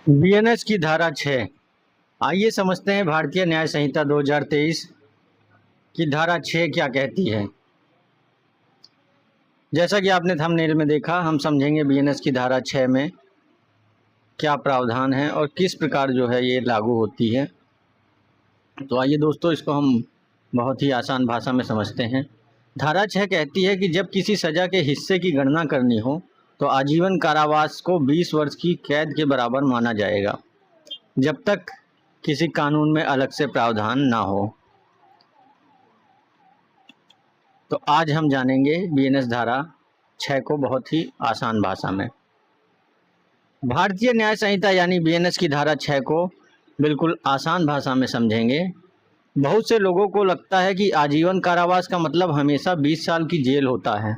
BNS की धारा 6। आइए समझते हैं भारतीय न्याय संहिता 2023 की धारा 6 क्या कहती है। जैसा कि आपने थंबनेल में देखा, हम समझेंगे बीएनएस की धारा 6 में क्या प्रावधान है और किस प्रकार जो है ये लागू होती है। तो आइए दोस्तों, इसको हम बहुत ही आसान भाषा में समझते हैं। धारा 6 कहती है कि जब किसी सज़ा के हिस्से की गणना करनी हो तो आजीवन कारावास को 20 वर्ष की कैद के बराबर माना जाएगा, जब तक किसी कानून में अलग से प्रावधान ना हो। तो आज हम जानेंगे बीएनएस धारा 6 को बहुत ही आसान भाषा में। भारतीय न्याय संहिता यानी बीएनएस की धारा 6 को बिल्कुल आसान भाषा में समझेंगे। बहुत से लोगों को लगता है कि आजीवन कारावास का मतलब हमेशा 20 साल की जेल होता है,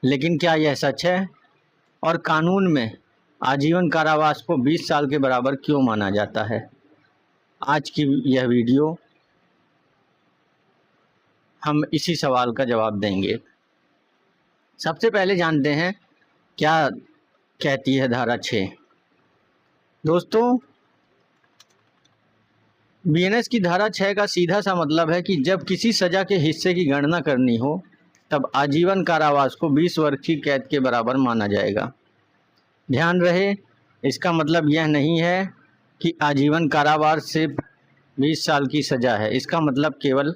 लेकिन क्या यह सच है? और कानून में आजीवन कारावास को 20 साल के बराबर क्यों माना जाता है? आज की यह वीडियो हम इसी सवाल का जवाब देंगे। सबसे पहले जानते हैं क्या कहती है धारा 6। दोस्तों, बीएनएस की धारा 6 का सीधा सा मतलब है कि जब किसी सज़ा के हिस्से की गणना करनी हो तब आजीवन कारावास को 20 वर्ष की कैद के बराबर माना जाएगा। ध्यान रहे, इसका मतलब यह नहीं है कि आजीवन कारावास सिर्फ 20 साल की सज़ा है। इसका मतलब केवल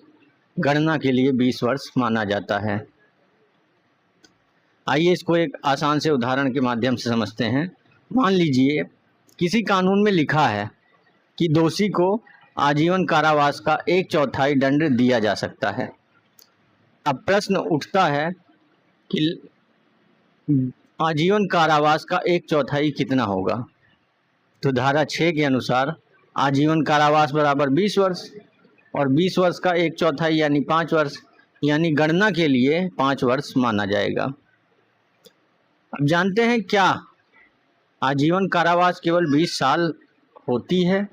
गणना के लिए 20 वर्ष माना जाता है। आइए इसको एक आसान से उदाहरण के माध्यम से समझते हैं। मान लीजिए किसी कानून में लिखा है कि दोषी को आजीवन कारावास का 1/4 दंड दिया जा सकता है। अब प्रश्न उठता है कि आजीवन कारावास का 1/4 कितना होगा? तो धारा 6 के अनुसार आजीवन कारावास बराबर 20 वर्ष और 20 वर्ष का 1/4 यानी 5 वर्ष, यानी गणना के लिए 5 वर्ष माना जाएगा। अब जानते हैं क्या आजीवन कारावास केवल 20 साल होती है?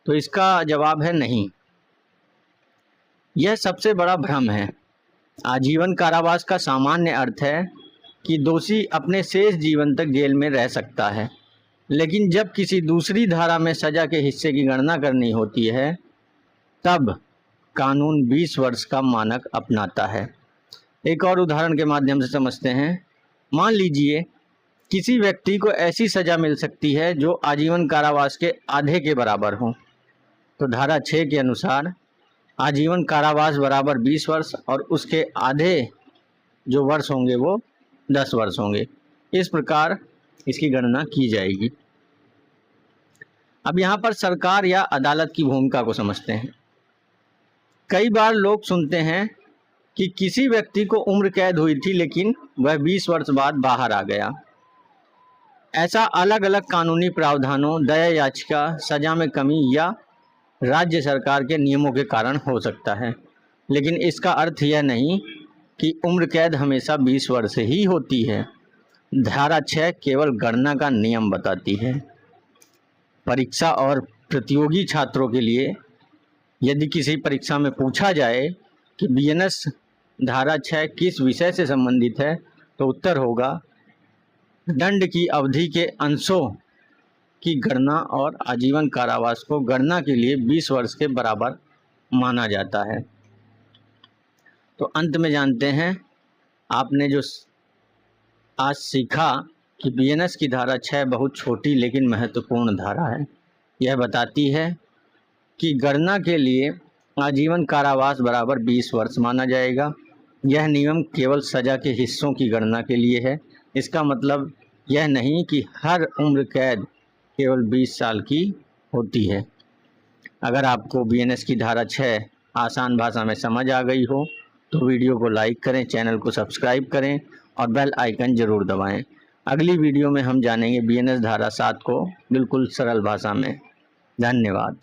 तो इसका जवाब है नहीं। यह सबसे बड़ा भ्रम है। आजीवन कारावास का सामान्य अर्थ है कि दोषी अपने शेष जीवन तक जेल में रह सकता है, लेकिन जब किसी दूसरी धारा में सज़ा के हिस्से की गणना करनी होती है तब कानून 20 वर्ष का मानक अपनाता है। एक और उदाहरण के माध्यम से समझते हैं। मान लीजिए किसी व्यक्ति को ऐसी सज़ा मिल सकती है जो आजीवन कारावास के आधे के बराबर हो। तो धारा 6 के अनुसार आजीवन कारावास बराबर 20 वर्ष और उसके आधे जो वर्ष होंगे वो 10 वर्ष होंगे। इस प्रकार इसकी गणना की जाएगी। अब यहाँ पर सरकार या अदालत की भूमिका को समझते हैं। कई बार लोग सुनते हैं कि किसी व्यक्ति को उम्र कैद हुई थी लेकिन वह 20 वर्ष बाद बाहर आ गया। ऐसा अलग अलग कानूनी प्रावधानों, दया याचिका, सजा में कमी या राज्य सरकार के नियमों के कारण हो सकता है, लेकिन इसका अर्थ यह नहीं कि उम्र कैद हमेशा 20 वर्ष ही होती है। धारा 6 केवल गणना का नियम बताती है। परीक्षा और प्रतियोगी छात्रों के लिए यदि किसी परीक्षा में पूछा जाए कि बीएनएस धारा 6 किस विषय से संबंधित है, तो उत्तर होगा दंड की अवधि के अंशों की गणना और आजीवन कारावास को गणना के लिए 20 वर्ष के बराबर माना जाता है। तो अंत में जानते हैं, आपने जो आज सीखा कि बीएनएस की धारा 6 बहुत छोटी लेकिन महत्वपूर्ण धारा है। यह बताती है कि गणना के लिए आजीवन कारावास बराबर 20 वर्ष माना जाएगा। यह नियम केवल सज़ा के हिस्सों की गणना के लिए है। इसका मतलब यह नहीं कि हर उम्र कैद केवल 20 साल की होती है। अगर आपको बीएनएस की धारा 6 आसान भाषा में समझ आ गई हो तो वीडियो को लाइक करें, चैनल को सब्सक्राइब करें और बेल आइकन ज़रूर दबाएं। अगली वीडियो में हम जानेंगे बीएनएस धारा 7 को बिल्कुल सरल भाषा में। धन्यवाद।